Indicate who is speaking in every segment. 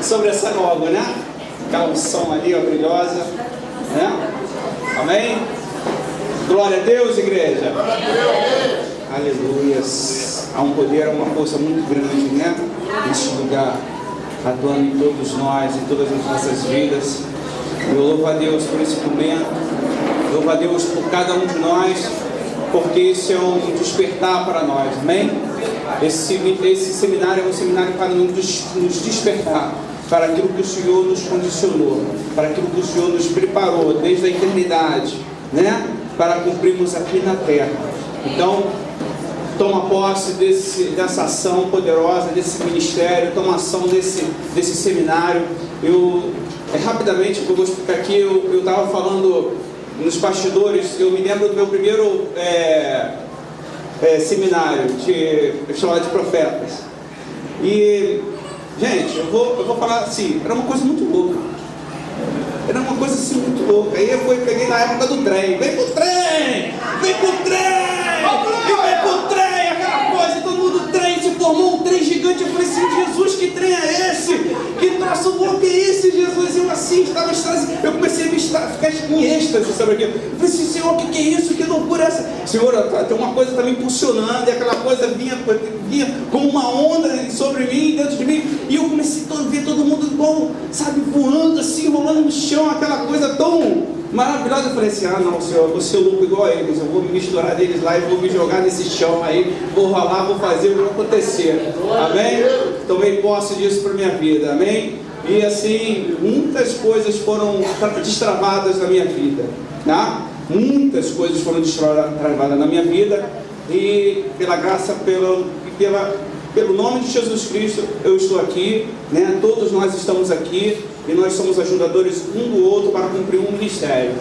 Speaker 1: sobre essa logo, né? Aquela unção ali, ó, brilhosa, né? Amém? Glória a Deus, igreja. Glória a Deus. Aleluias. Há um poder, há uma força muito grande, né? Neste lugar, atuando em todos nós, em todas as nossas vidas. Eu louvo a Deus por esse momento. Louvo a Deus por cada um de nós, porque isso é um despertar para nós, amém? Esse seminário é um seminário para nos despertar para aquilo que o Senhor nos condicionou, para aquilo que o Senhor nos preparou desde a eternidade, né? Para cumprirmos aqui na terra. Então, toma posse dessa ação poderosa, desse ministério, toma ação desse seminário. Rapidamente, que eu vou explicar aqui, eu estava falando nos bastidores, eu me lembro do meu primeiro seminário, eu chamava de profetas. E, gente, eu vou falar assim, era uma coisa muito louca. Era uma coisa assim muito louca. Aí eu peguei na época do trem. Vem pro trem! Vem pro trem! E vem pro trem! Aquela coisa, todo mundo trem, se formou um trem gigante. Eu falei assim, Jesus, que trem é esse? Que troço louco é esse, Jesus? Eu assim, estava extasiado. Eu comecei a ficar em êxtase, sabe aquilo? Eu falei assim, Senhor, o que é isso? Que loucura é essa? Senhor, tem uma coisa que está me impulsionando. E aquela coisa vinha como uma onda sobre mim, dentro de mim. E eu comecei a ver todo mundo igual, sabe, voando assim, rolando no chão, aquela coisa tão maravilhosa. Eu falei assim, não, Senhor, eu vou ser louco igual a eles, eu vou me misturar deles lá e vou me jogar nesse chão aí, vou rolar, vou fazer o que vai acontecer, amém? Tomei posse disso para minha vida, amém? E assim, muitas coisas foram destravadas na minha vida, tá? Muitas coisas foram destravadas na minha vida, e pela graça, pelo nome de Jesus Cristo, eu estou aqui, né? Todos nós estamos aqui e nós somos ajudadores um do outro para cumprir um ministério.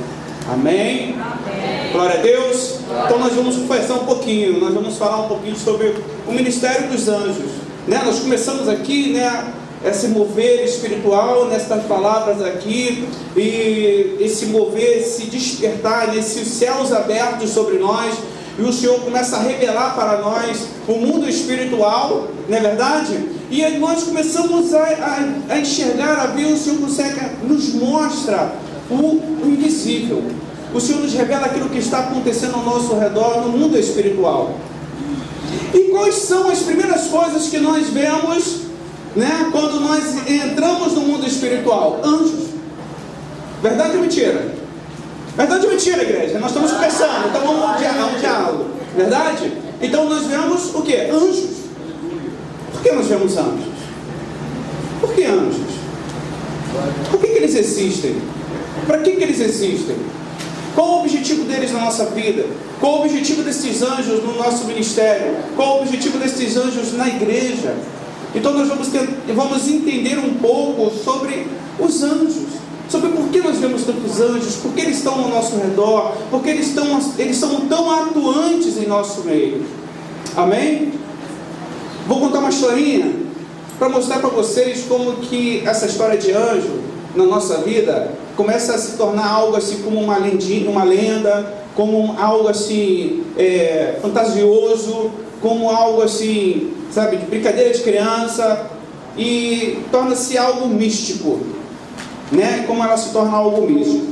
Speaker 1: Amém? Amém. Glória a Deus. Então nós vamos conversar um pouquinho, nós vamos falar um pouquinho sobre o ministério dos anjos, né? Nós começamos aqui, né, esse mover espiritual nessas palavras aqui, e esse mover, esse despertar nesses céus abertos sobre nós. E o Senhor começa a revelar para nós o mundo espiritual, não é verdade? E aí nós começamos a enxergar, a ver, o Senhor nos mostra o invisível. O Senhor nos revela aquilo que está acontecendo ao nosso redor no mundo espiritual. E quais são as primeiras coisas que nós vemos, né, quando nós entramos no mundo espiritual? Anjos. Verdade ou mentira? Verdade ou mentira, igreja? Nós estamos conversando, então vamos um diálogo. Verdade? Então nós vemos o quê? Anjos. Por que nós vemos anjos? Por que anjos? Por que eles existem? Para que eles existem? Qual o objetivo deles na nossa vida? Qual o objetivo desses anjos no nosso ministério? Qual o objetivo desses anjos na igreja? Então nós vamos entender um pouco sobre os anjos. Sobre por que nós vemos tantos anjos, por que eles estão ao nosso redor, por que eles são tão atuantes em nosso meio. Amém? Vou contar uma historinha para mostrar para vocês como que essa história de anjo na nossa vida começa a se tornar algo assim como uma lenda, como algo assim fantasioso, como algo assim, sabe, de brincadeira de criança, e torna-se algo místico, né? Como ela se torna algo místico.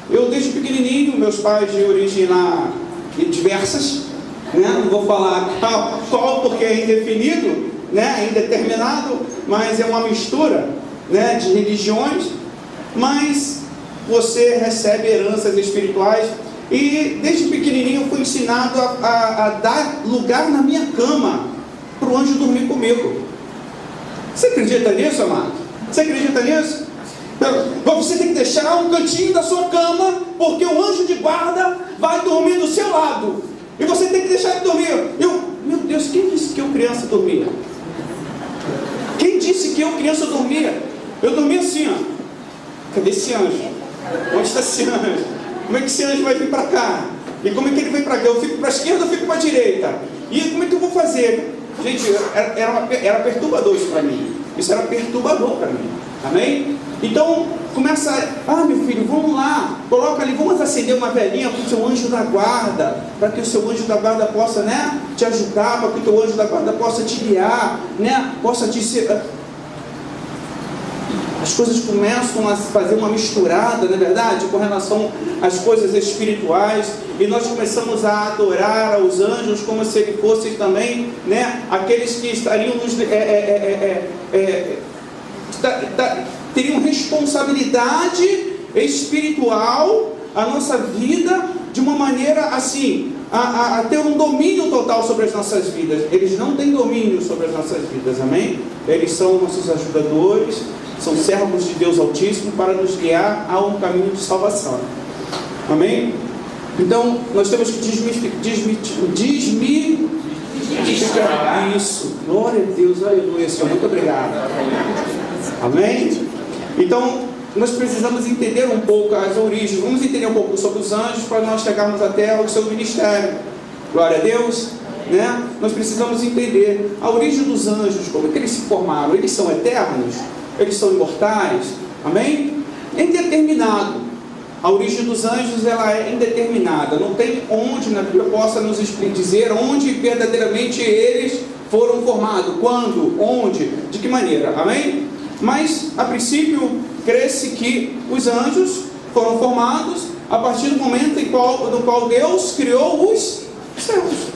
Speaker 1: Eu desde pequenininho, meus pais de origem lá diversas, né? Não vou falar qual porque é indefinido, né? Indeterminado, mas é uma mistura, né, de religiões, mas você recebe heranças espirituais. E desde pequenininho eu fui ensinado a dar lugar na minha cama para o anjo dormir comigo. Você acredita nisso, amado? Você acredita nisso? Você tem que deixar um cantinho da sua cama, porque o anjo de guarda vai dormir do seu lado, e você tem que deixar ele dormir. Meu Deus, quem disse que eu criança dormia? Quem disse que eu criança dormia? Eu dormia assim, ó. Cadê esse anjo? Onde está esse anjo? Como é que esse anjo vai vir para cá? E como é que ele vem para cá? Eu fico para a esquerda, eu fico para a direita? E como é que eu vou fazer? Gente, era perturbador isso para mim. Isso era perturbador para mim. Amém? Então, começa meu filho, vamos lá, coloca ali, vamos acender uma velhinha para o seu anjo da guarda, para que o seu anjo da guarda possa, né, te ajudar, para que o teu anjo da guarda possa te guiar, né, possa te ser... as coisas começam a fazer uma misturada, não é verdade? Com relação às coisas espirituais, e nós começamos a adorar aos anjos como se eles fossem também, né, aqueles que estariam nos... teriam responsabilidade espiritual a nossa vida de uma maneira assim, a ter um domínio total sobre as nossas vidas. Eles não têm domínio sobre as nossas vidas, amém? Eles são nossos ajudadores, são servos de Deus Altíssimo para nos guiar a um caminho de salvação, amém? Então nós temos que desmistificar isso. Glória a Deus, aleluia, Senhor, muito obrigado, amém? Então nós precisamos entender um pouco as origens, vamos entender um pouco sobre os anjos para nós chegarmos até ao seu ministério. Glória a Deus, né? Nós precisamos entender a origem dos anjos, como é que eles se formaram. Eles são eternos? Eles são imortais? Amém? É indeterminado. A origem dos anjos, ela é indeterminada. Não tem onde na Bíblia possa nos dizer onde verdadeiramente eles foram formados, quando, onde, de que maneira, amém? Mas, a princípio, crê-se que os anjos foram formados a partir do momento no qual Deus criou os céus.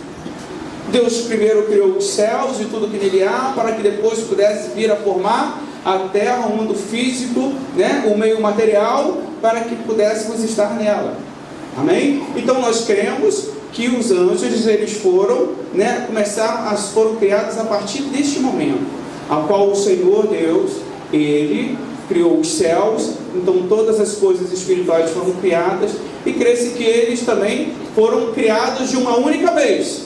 Speaker 1: Deus primeiro criou os céus e tudo que nele há, para que depois pudesse vir a formar a terra, o mundo físico, né, o meio material, para que pudéssemos estar nela. Amém? Então nós cremos que os anjos, eles foram, né, foram criados a partir deste momento, a qual o Senhor Deus, Ele criou os céus. Então todas as coisas espirituais foram criadas, e crê-se que eles também foram criados de uma única vez.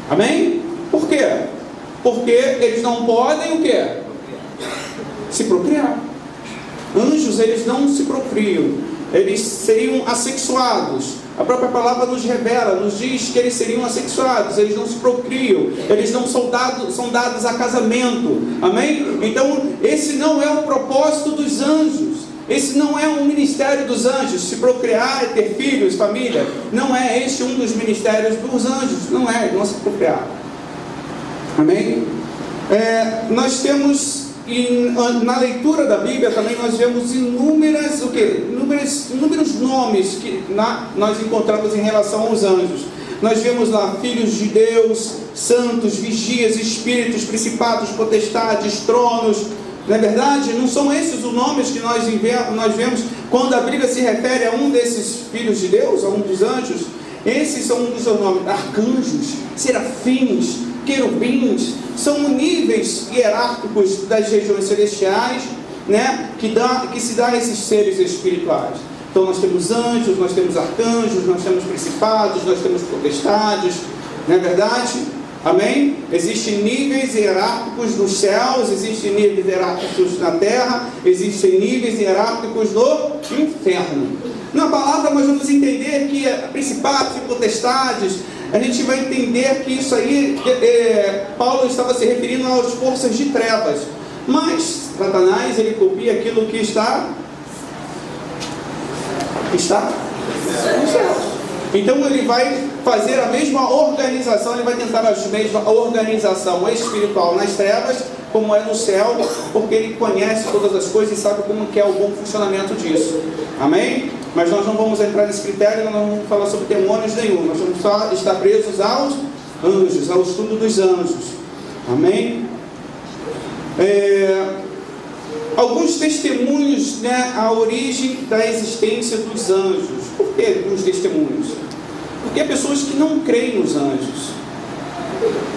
Speaker 1: Amém? Por quê? Porque eles não podem o quê? Se procriar. Anjos, eles não se procriam, eles seriam assexuados. A própria palavra nos revela, nos diz que eles seriam assexuados, eles não se procriam, eles não são dados a casamento, amém? Então, esse não é o propósito dos anjos, esse não é um ministério dos anjos, se procriar, ter filhos, família, não é este um dos ministérios dos anjos, não se procriar, amém? Nós temos, na leitura da Bíblia também nós vemos inúmeros nomes que nós encontramos em relação aos anjos. Nós vemos lá filhos de Deus, santos, vigias, espíritos, principados, potestades, tronos. Não é verdade? Não são esses os nomes que nós vemos quando a Bíblia se refere a um desses filhos de Deus, a um dos anjos? Esses são um dos seus nomes: arcanjos, serafins, querubins. São níveis hierárquicos das regiões celestiais, né, que se dá a esses seres espirituais. Então nós temos anjos, nós temos arcanjos, nós temos principados, nós temos potestades, não é verdade? Amém? Existem níveis hierárquicos nos céus, existem níveis hierárquicos na terra, existem níveis hierárquicos no inferno. Na palavra nós vamos entender que principados e potestades, a gente vai entender que isso aí, Paulo estava se referindo às forças de trevas. Mas Satanás, ele copia aquilo que está nos céus. Então ele vai fazer a mesma organização, ele vai tentar a mesma organização espiritual nas trevas, como é no céu, porque ele conhece todas as coisas e sabe como que é o bom funcionamento disso. Amém? Mas nós não vamos entrar nesse critério, nós não vamos falar sobre demônios nenhum, nós vamos só estar presos aos anjos, ao estudo dos anjos. Amém? Alguns testemunhos, né, a origem da existência dos anjos. Por que os testemunhos? Porque há pessoas que não creem nos anjos,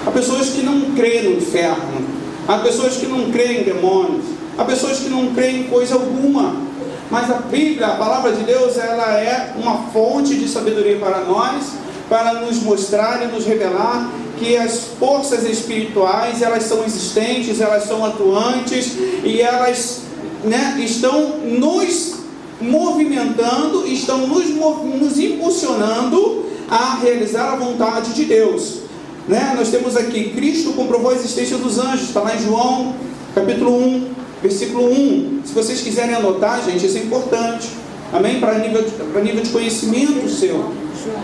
Speaker 1: há pessoas que não creem no inferno, há pessoas que não creem em demônios, há pessoas que não creem em coisa alguma. Mas a Bíblia, a palavra de Deus, ela é uma fonte de sabedoria para nós, para nos mostrar e nos revelar que as forças espirituais, elas são existentes, elas são atuantes, e elas, né, estão nos movimentando, estão nos impulsionando a realizar a vontade de Deus, né? Nós temos aqui, Cristo comprovou a existência dos anjos, está lá em João, capítulo 1, versículo 1. Se vocês quiserem anotar, gente, isso é importante, amém? Para nível de conhecimento seu,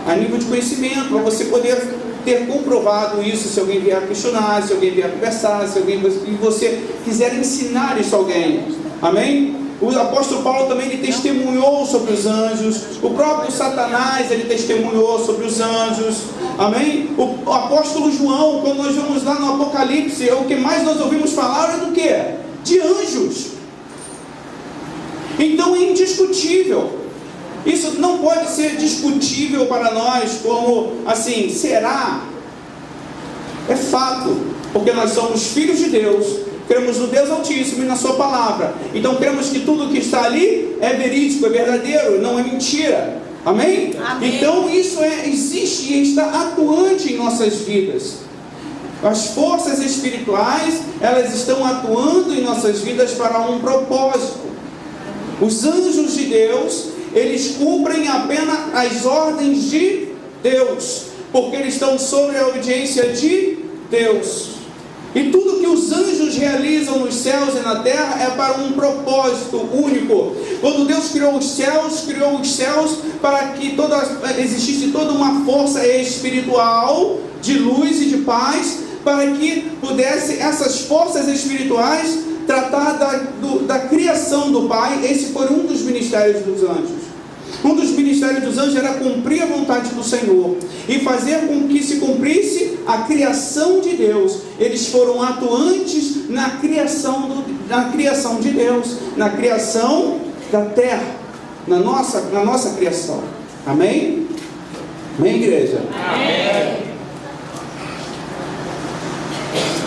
Speaker 1: a nível de conhecimento, para você poder ter comprovado isso, se alguém vier questionar, se alguém vier conversar, se você quiser ensinar isso a alguém. Amém? O apóstolo Paulo também ele testemunhou sobre os anjos. O próprio Satanás ele testemunhou sobre os anjos. Amém? O apóstolo João, quando nós vamos lá no Apocalipse, o que mais nós ouvimos falar é do que? De anjos. Então é indiscutível. Isso não pode ser discutível para nós como assim, será? É fato, porque nós somos filhos de Deus, cremos no Deus Altíssimo e na sua palavra. Então cremos que tudo que está ali é verídico, é verdadeiro, não é mentira. Amém?
Speaker 2: Amém.
Speaker 1: Então isso existe e está atuante em nossas vidas. As forças espirituais, elas estão atuando em nossas vidas para um propósito. Os anjos de Deus, eles cumprem apenas as ordens de Deus, porque eles estão sob a obediência de Deus. E tudo que os anjos realizam nos céus e na terra é para um propósito único. Quando Deus criou os céus para que existisse toda uma força espiritual de luz e de paz, para que pudesse essas forças espirituais tratar da criação do Pai. Esse foi um dos ministérios dos anjos. Um dos ministérios dos anjos era cumprir a vontade do Senhor e fazer com que se cumprisse a criação de Deus. Eles foram atuantes na criação de Deus, na criação da terra, na nossa criação. Amém? Amém, igreja?
Speaker 2: Amém.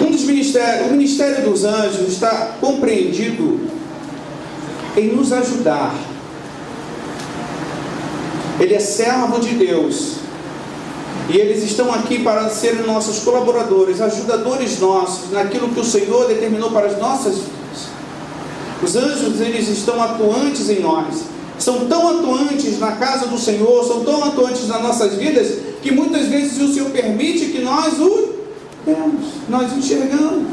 Speaker 1: O ministério dos anjos está compreendido em nos ajudar. Ele é servo de Deus, e eles estão aqui para serem nossos colaboradores, ajudadores nossos, naquilo que o Senhor determinou para as nossas vidas. Os anjos, eles estão atuantes em nós, são tão atuantes na casa do Senhor, são tão atuantes nas nossas vidas, que muitas vezes o Senhor permite que nós o vemos, nós enxergamos.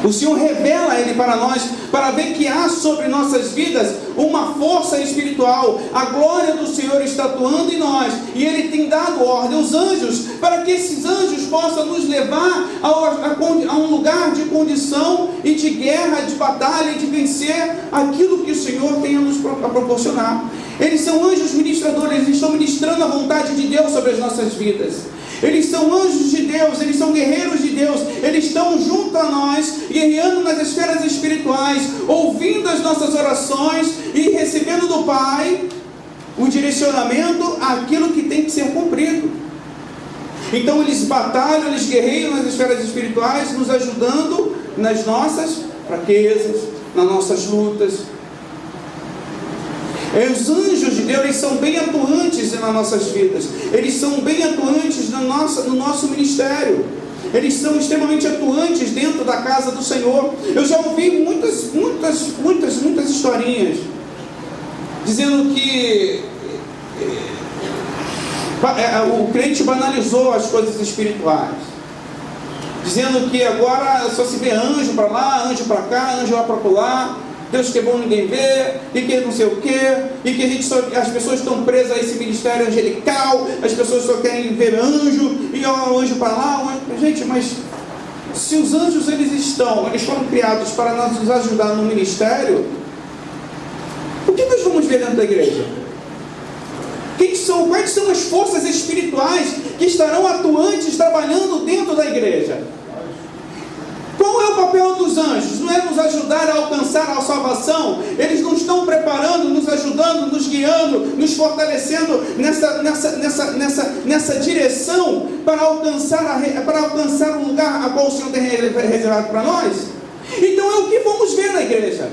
Speaker 1: O Senhor revela Ele para nós, para ver que há sobre nossas vidas uma força espiritual. A glória do Senhor está atuando em nós, e Ele tem dado ordem aos anjos, para que esses anjos possam nos levar a um lugar de condição e de guerra, de batalha, e de vencer aquilo que o Senhor tem a nos proporcionar. Eles são anjos ministradores, eles estão ministrando a vontade de Deus sobre as nossas vidas. Eles são anjos de Deus, eles são guerreiros de Deus, eles estão junto a nós, guerreando nas esferas espirituais, ouvindo as nossas orações e recebendo do Pai o direcionamento àquilo que tem que ser cumprido. Então eles batalham, eles guerreiam nas esferas espirituais, nos ajudando nas nossas fraquezas, nas nossas lutas. Os anjos de Deus, eles são bem atuantes nas nossas vidas, eles são bem atuantes no nosso ministério, eles são extremamente atuantes dentro da casa do Senhor. Eu já ouvi muitas historinhas dizendo que o crente banalizou as coisas espirituais, dizendo que agora só se vê anjo para lá, anjo para cá, anjo lá para lá, Deus que é bom ninguém vê, e que não sei o que, e que as pessoas estão presas a esse ministério angelical, as pessoas só querem ver anjo, e ó, anjo para lá, gente, mas se os anjos eles foram criados para nos ajudar no ministério, o que nós vamos ver dentro da igreja? Quais são as forças espirituais que estarão atuantes, trabalhando dentro da igreja? Qual é o papel dos anjos? Não é nos ajudar a alcançar a salvação? Eles não estão preparando, nos ajudando, nos guiando, nos fortalecendo nessa direção para alcançar o lugar a qual o Senhor tem reservado para nós? Então é o que vamos ver na igreja,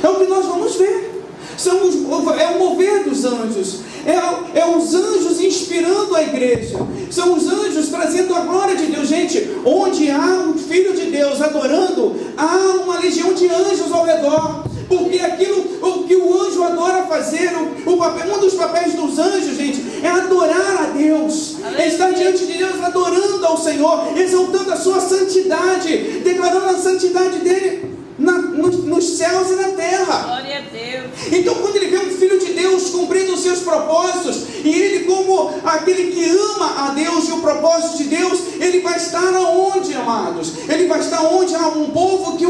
Speaker 1: é o que nós vamos ver. É o mover dos anjos, é os anjos inspirando a igreja, são os anjos trazendo a glória de Deus. Gente, onde há um Filho de Deus adorando, há uma legião de anjos ao redor, porque o que o anjo adora fazer, um dos papéis dos anjos, gente, é adorar a Deus, é estar diante de Deus adorando ao Senhor, exaltando a sua santidade, declarando a santidade dele nos céus e na terra.
Speaker 2: Glória a Deus.
Speaker 1: Então quando ele vê um Filho de Deus cumprindo os seus propósitos, e ele como aquele que ama a Deus e o propósito de Deus, ele vai estar aonde, amados? Ele vai estar onde há um povo que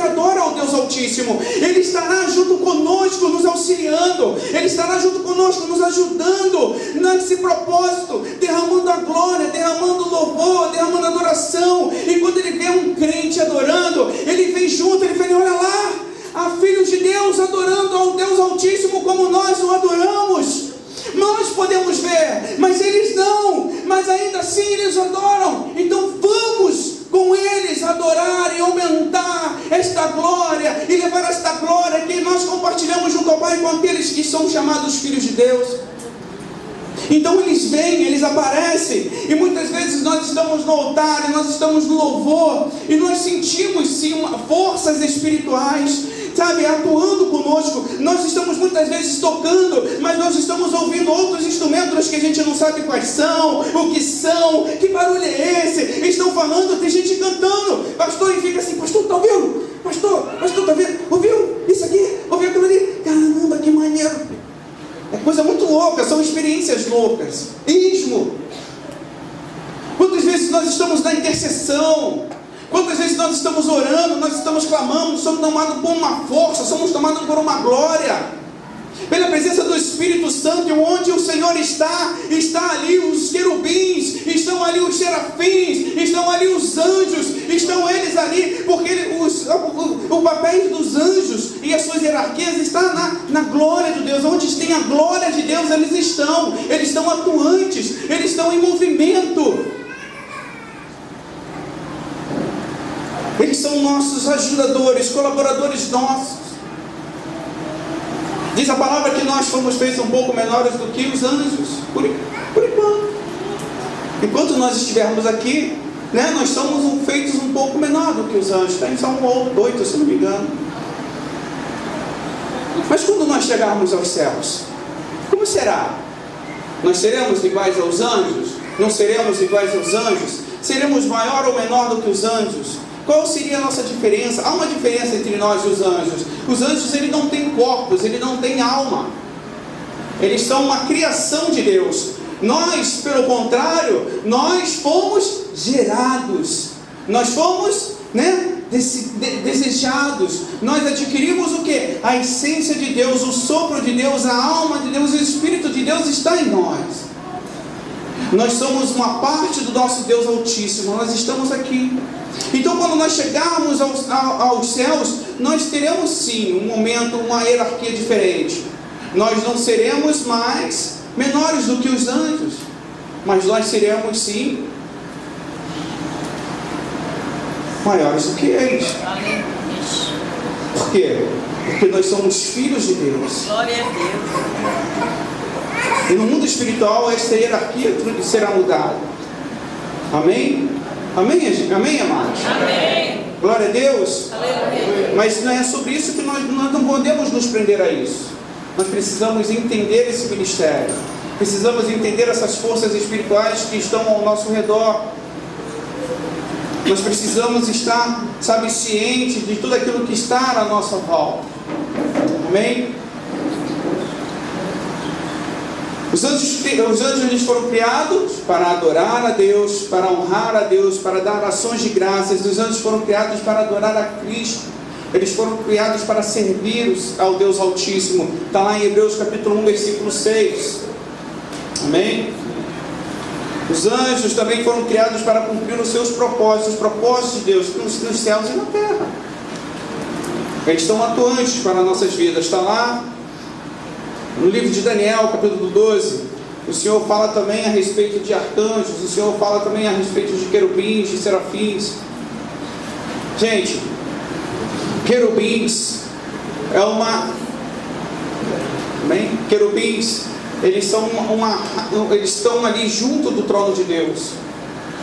Speaker 1: adora ao Altíssimo. Ele estará junto conosco, nos auxiliando. Ele estará junto conosco, nos ajudando nesse propósito, derramando a glória, derramando louvor, derramando adoração. E quando ele vê um crente adorando, ele vem junto, ele fala: olha lá, há filhos de Deus adorando ao Deus Altíssimo como nós o adoramos. Nós podemos ver, mas eles não, mas ainda assim eles adoram. Então vamos com eles adorar e aumentar esta glória e levar esta glória que nós compartilhamos junto ao Pai com aqueles que são chamados filhos de Deus. Então eles vêm, eles aparecem, e muitas vezes nós estamos no altar, nós estamos no louvor, e nós sentimos sim forças espirituais, sabe, atuando conosco. Nós estamos muitas vezes tocando, mas nós estamos ouvindo outros instrumentos que a gente não sabe quais são, o que são, que barulho é esse? Estão falando, tem gente cantando, pastor, e fica assim: pastor, tá ouvindo? Pastor, tá ouvindo? Ouviu isso aqui? Ouviu aquilo ali? Caramba, que maneiro! É coisa muito louca, são experiências loucas. Ismo. Quantas vezes nós estamos na intercessão? Quantas vezes nós estamos orando, nós estamos clamando, somos tomados por uma força, somos tomados por uma glória, pela presença do Espírito Santo. E onde o Senhor está ali os querubins, estão ali os serafins, estão ali os anjos, estão eles ali, porque o papel dos anjos e as suas hierarquias está na glória de Deus. Onde tem a glória de Deus, eles estão atuantes, eles estão em movimento. Eles são nossos ajudadores, colaboradores nossos. Diz a palavra que nós fomos feitos um pouco menores do que os anjos, por enquanto. Enquanto nós estivermos aqui, né, nós somos feitos um pouco menor do que os anjos. Tem Salmo 8, se não me engano. Mas quando nós chegarmos aos céus, como será? Nós seremos iguais aos anjos? Não seremos iguais aos anjos? Seremos maior ou menor do que os anjos? Qual seria a nossa diferença? Há uma diferença entre nós e os anjos. Os anjos, eles não têm corpos, eles não têm alma. Eles são uma criação de Deus. Nós, pelo contrário, nós fomos gerados. Nós fomos, desejados. Nós adquirimos o quê? A essência de Deus, o sopro de Deus, a alma de Deus, o Espírito de Deus está em nós. Nós somos uma parte do nosso Deus Altíssimo. Nós estamos aqui. Então, quando nós chegarmos aos céus, nós teremos sim um momento, uma hierarquia diferente. Nós não seremos mais menores do que os anjos, mas nós seremos sim maiores do que eles. Por quê? Porque nós somos filhos de Deus.
Speaker 2: Glória a Deus.
Speaker 1: E no mundo espiritual, essa hierarquia será mudada. Amém? Amém, amém, amados?
Speaker 2: Amém.
Speaker 1: Glória a Deus.
Speaker 2: Aleluia.
Speaker 1: Mas não é sobre isso que nós não podemos nos prender a isso. Nós precisamos entender esse ministério. Precisamos entender essas forças espirituais que estão ao nosso redor. Nós precisamos estar, cientes de tudo aquilo que está à nossa volta. Amém? Os anjos eles foram criados para adorar a Deus, para honrar a Deus, para dar ações de graças. Os anjos foram criados para adorar a Cristo. Eles foram criados para servir ao Deus Altíssimo. Está lá em Hebreus capítulo 1, versículo 6. Amém? Os anjos também foram criados para cumprir os seus propósitos, os propósitos de Deus nos céus e na terra. Eles estão atuantes para as nossas vidas. Está lá no livro de Daniel, capítulo 12, o Senhor fala também a respeito de arcanjos, o Senhor fala também a respeito de querubins, de serafins. Gente, querubins é uma... Amém? Querubins, eles estão ali junto do trono de Deus.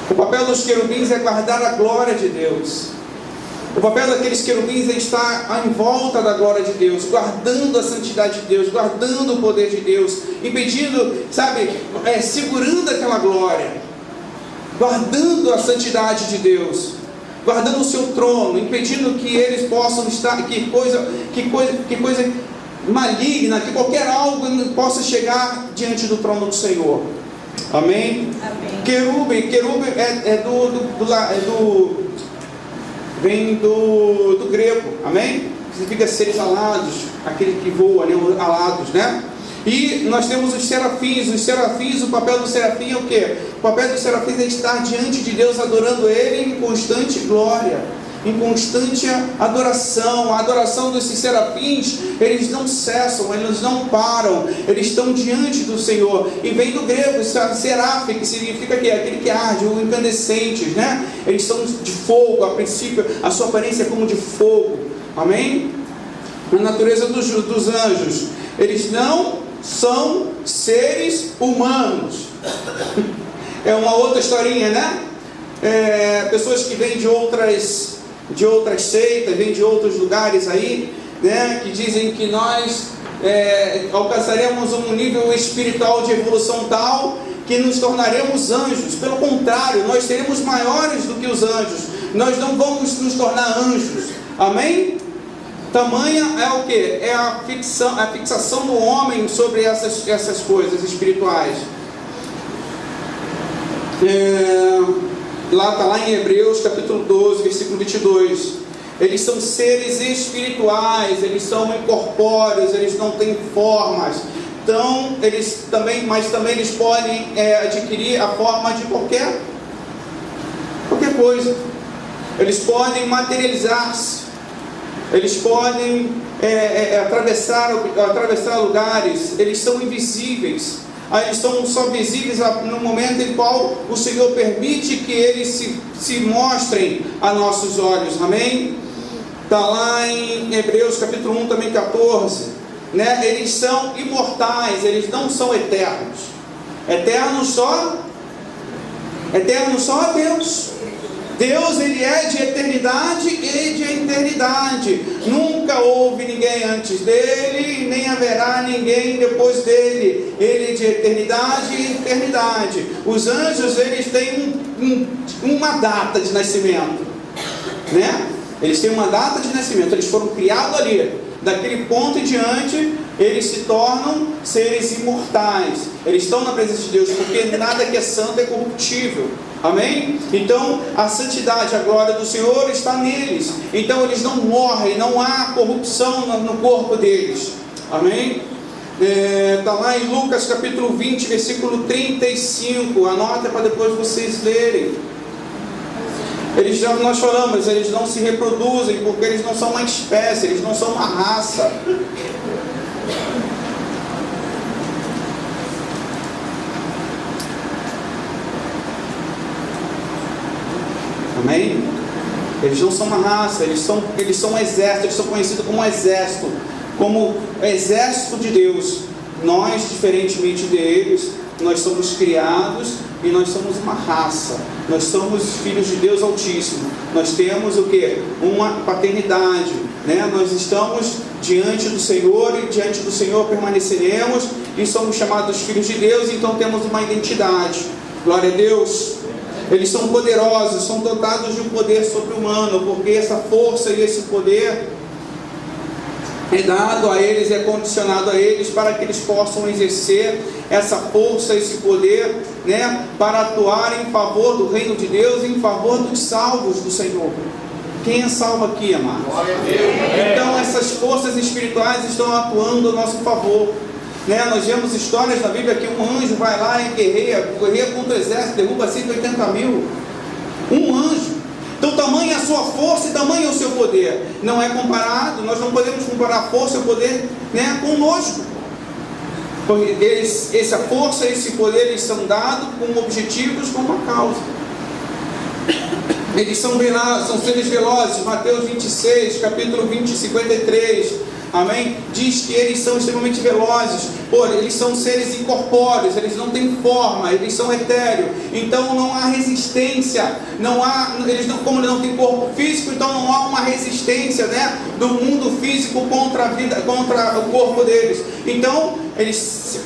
Speaker 1: O papel dos querubins é guardar a glória de Deus. O papel daqueles querubins é estar em volta da glória de Deus, guardando a santidade de Deus, guardando o poder de Deus, impedindo, segurando aquela glória, guardando a santidade de Deus, guardando o seu trono, impedindo que eles possam estar, que coisa maligna, que qualquer algo possa chegar diante do trono do Senhor. Amém? Amém. Querubim vem do grego, amém? significa seres alados, aquele que voa, né? Alados, né? E nós temos os serafins. Os serafins, o papel do serafim é o quê? O papel dos serafins é estar diante de Deus, adorando Ele em constante glória, em constante adoração. A adoração desses serafins, eles não cessam, eles não param, eles estão diante do Senhor. E vem do grego, seraf, que significa que aquele que arde, o incandescentes, né? Eles são de fogo, a princípio, a sua aparência é como de fogo. Amém? A natureza dos anjos, eles não são seres humanos. É uma outra historinha, né? Pessoas que vêm de outras seitas, vêm de outros lugares aí, né? Que dizem que nós alcançaremos um nível espiritual de evolução tal que nos tornaremos anjos. Pelo contrário, nós seremos maiores do que os anjos. Nós não vamos nos tornar anjos. Amém? Tamanha é o que? É a fixação do homem sobre essas coisas espirituais. Está lá em Hebreus capítulo 12, versículo 22. Eles são seres espirituais, eles são incorpóreos, eles não têm formas. Então, mas também eles podem adquirir a forma de qualquer coisa. Eles podem materializar-se. Eles podem atravessar lugares. Eles são invisíveis. Eles são só visíveis no momento em qual o Senhor permite que eles se mostrem a nossos olhos. Amém? Está lá em Hebreus capítulo 1 também 14, né? Eles são imortais, eles não são eternos. Eterno só Deus. Deus, Ele é de eternidade e de eternidade. Nunca houve ninguém antes dele, nem haverá ninguém depois dele. Ele é de eternidade e eternidade. Os anjos, eles têm uma data de nascimento, né? Eles têm uma data de nascimento. Eles foram criados ali. Daquele ponto em diante, eles se tornam seres imortais. Eles estão na presença de Deus, porque nada que é santo é corruptível. Amém? Então, a santidade, a glória do Senhor está neles. Então, eles não morrem, não há corrupção no corpo deles. Amém? Está lá em Lucas capítulo 20, versículo 35. Anota para depois vocês lerem. Nós falamos, eles não se reproduzem, porque eles não são uma espécie, eles não são uma raça. Amém? Eles não são uma raça, eles são um exército, eles são conhecidos como exército, como exército de Deus. Nós, diferentemente deles, nós somos criados e nós somos uma raça. Nós somos filhos de Deus Altíssimo. Nós temos o que? Uma paternidade, né? Nós estamos diante do Senhor e diante do Senhor permaneceremos e somos chamados filhos de Deus, então temos uma identidade. Glória a Deus. Eles são poderosos, são dotados de um poder sobre-humano, porque essa força e esse poder é dado a eles, é condicionado a eles para que eles possam exercer essa força, esse poder, né, para atuar em favor do reino de Deus e em favor dos salvos do Senhor. Quem é salvo aqui, amados? Então essas forças espirituais estão atuando a nosso favor, né? Nós vemos histórias na Bíblia que um anjo vai lá e guerreia contra o exército, derruba 180 mil. Um anjo. Então tamanha é a sua força e tamanho é o seu poder. Não é comparado, nós não podemos comparar a força e o poder, né, conosco. Porque essa força e esse poder, eles são dados com objetivos, com uma causa. Eles são seres velozes. Mateus 26, capítulo 20, 53. Amém? Diz que eles são extremamente velozes. Eles são seres incorpóreos, eles não têm forma, eles são etéreos. Então não há resistência. Como eles não têm corpo físico, então não há uma resistência, né, do mundo físico contra a vida, contra o corpo deles. Então eles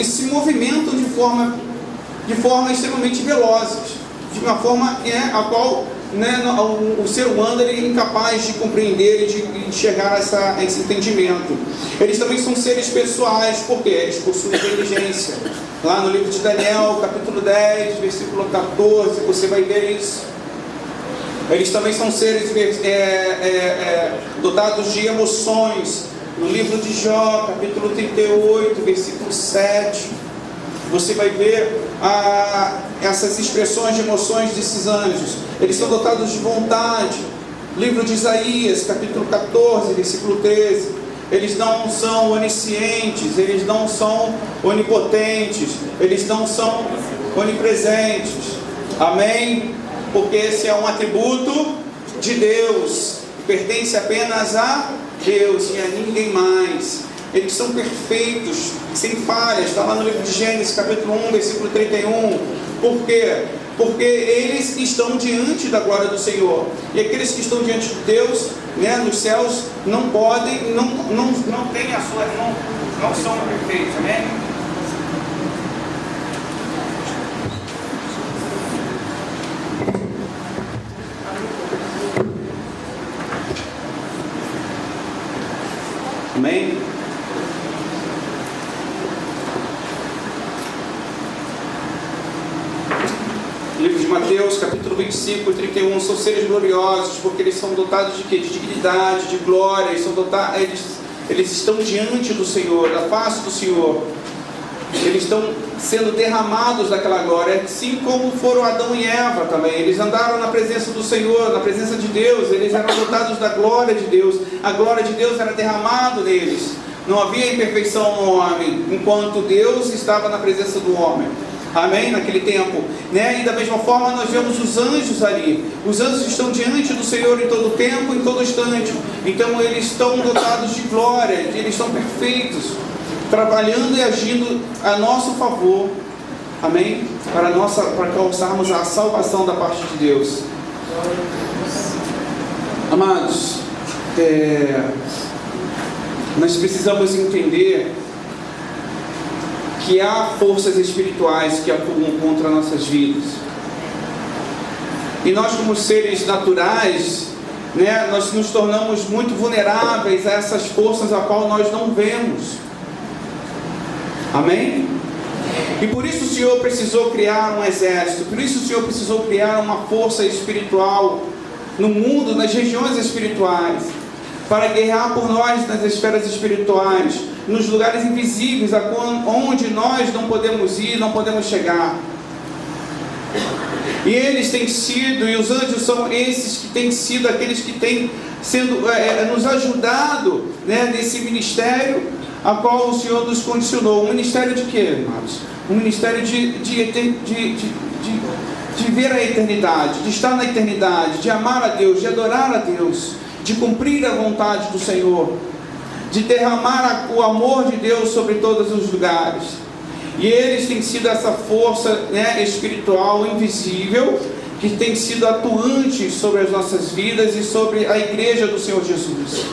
Speaker 1: se movimentam de forma extremamente velozes, de uma forma a qual, né, o ser humano ele é incapaz de compreender e de chegar a esse entendimento. Eles também são seres pessoais, porque eles possuem inteligência. Lá no livro de Daniel, capítulo 10, versículo 14, você vai ver isso. Eles também são seres dotados de emoções. No livro de Jó, capítulo 38, versículo 7, você vai ver essas expressões de emoções desses anjos. Eles são dotados de vontade. Livro de Isaías, capítulo 14, versículo 13. Eles não são oniscientes, eles não são onipotentes, eles não são onipresentes. Amém? Porque esse é um atributo de Deus, pertence apenas a Deus e a ninguém mais. Eles são perfeitos, sem falhas. Está lá no livro de Gênesis, capítulo 1, versículo 31. Por quê? Porque eles estão diante da glória do Senhor. E aqueles que estão diante de Deus, né, nos céus, não podem, não têm a sua, não são perfeitos. Amém? Amém? Livro de Mateus, capítulo 25 e 31, são seres gloriosos, porque eles são dotados de quê? De dignidade, de glória, eles estão diante do Senhor, da face do Senhor. Eles estão sendo derramados daquela glória, assim como foram Adão e Eva também. Eles andaram na presença do Senhor, na presença de Deus, eles eram dotados da glória de Deus. A glória de Deus era derramada neles. Não havia imperfeição no homem, enquanto Deus estava na presença do homem. Amém? Naquele tempo, né? E da mesma forma nós vemos os anjos ali. Os anjos estão diante do Senhor em todo tempo, em todo instante. Então eles estão dotados de glória, eles estão perfeitos, trabalhando e agindo a nosso favor. Amém? Para alcançarmos a salvação da parte de Deus. Amados, nós precisamos entender que há forças espirituais que atuam contra nossas vidas. E nós, como seres naturais, né, nós nos tornamos muito vulneráveis a essas forças a qual nós não vemos. Amém? E por isso o Senhor precisou criar um exército, por isso o Senhor precisou criar uma força espiritual no mundo, nas regiões espirituais, para guerrear por nós nas esferas espirituais, nos lugares invisíveis, onde nós não podemos ir, não podemos chegar. E eles têm sido, e os anjos são esses que têm sido aqueles que têm nos ajudado, né, nesse ministério a qual o Senhor nos condicionou. Um ministério de quê, irmãos? Um ministério de ver a eternidade, de estar na eternidade, de amar a Deus, de adorar a Deus, de cumprir a vontade do Senhor, de derramar o amor de Deus sobre todos os lugares. E eles têm sido essa força, né, espiritual invisível, que tem sido atuante sobre as nossas vidas e sobre a igreja do Senhor Jesus.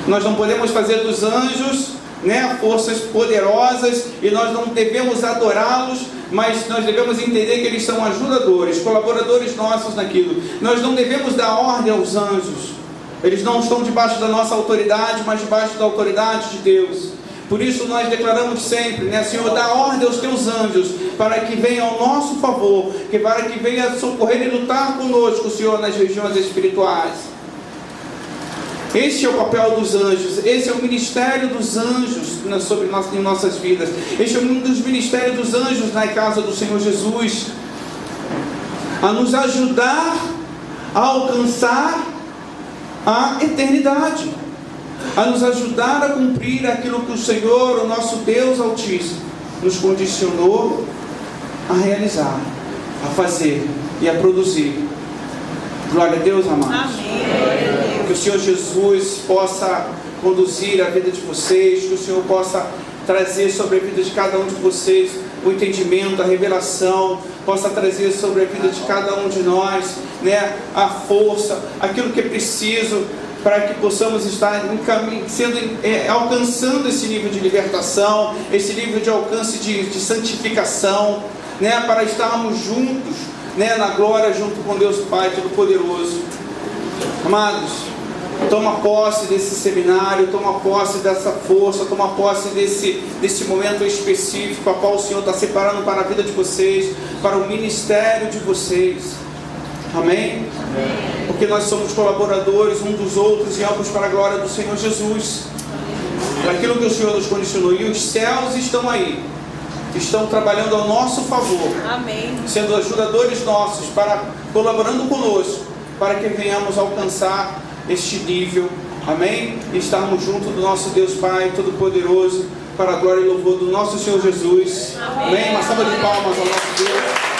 Speaker 1: Nós não podemos fazer dos anjos, né, forças poderosas, e nós não devemos adorá-los, mas nós devemos entender que eles são ajudadores, colaboradores nossos naquilo. Nós não devemos dar ordem aos anjos. Eles não estão debaixo da nossa autoridade, mas debaixo da autoridade de Deus. Por isso nós declaramos sempre, né, Senhor, dá ordem aos teus anjos, para que venham ao nosso favor, para que venha socorrer e lutar conosco, Senhor, nas regiões espirituais. Este é o papel dos anjos, esse é o ministério dos anjos em nossas vidas. Este é um dos ministérios dos anjos na casa do Senhor Jesus, a nos ajudar a alcançar a eternidade, a nos ajudar a cumprir aquilo que o Senhor, o nosso Deus Altíssimo, nos condicionou a realizar, a fazer e a produzir. Glória a Deus, amados. Amém. Que o Senhor Jesus possa conduzir a vida de vocês, que o Senhor possa trazer sobre a vida de cada um de vocês o entendimento, a revelação, possa trazer sobre a vida de cada um de nós, né, a força, aquilo que é preciso para que possamos estar em caminho, alcançando esse nível de libertação, esse nível de alcance de santificação, né, para estarmos juntos, né, na glória junto com Deus Pai Todo-Poderoso. Amados, toma posse desse seminário, toma posse dessa força, toma posse desse momento específico a qual o Senhor está separando para a vida de vocês, para o ministério de vocês. Amém? Porque nós somos colaboradores um dos outros e ambos para a glória do Senhor Jesus. Daquilo que o Senhor nos condicionou. E os céus estão aí. Estão trabalhando ao nosso favor.
Speaker 2: Amém.
Speaker 1: Sendo ajudadores nossos, colaborando conosco, para que venhamos alcançar este nível. Amém? E estarmos junto do nosso Deus Pai Todo-Poderoso, para a glória e louvor do nosso Senhor Jesus. Amém? Uma salva de palmas ao nosso Deus.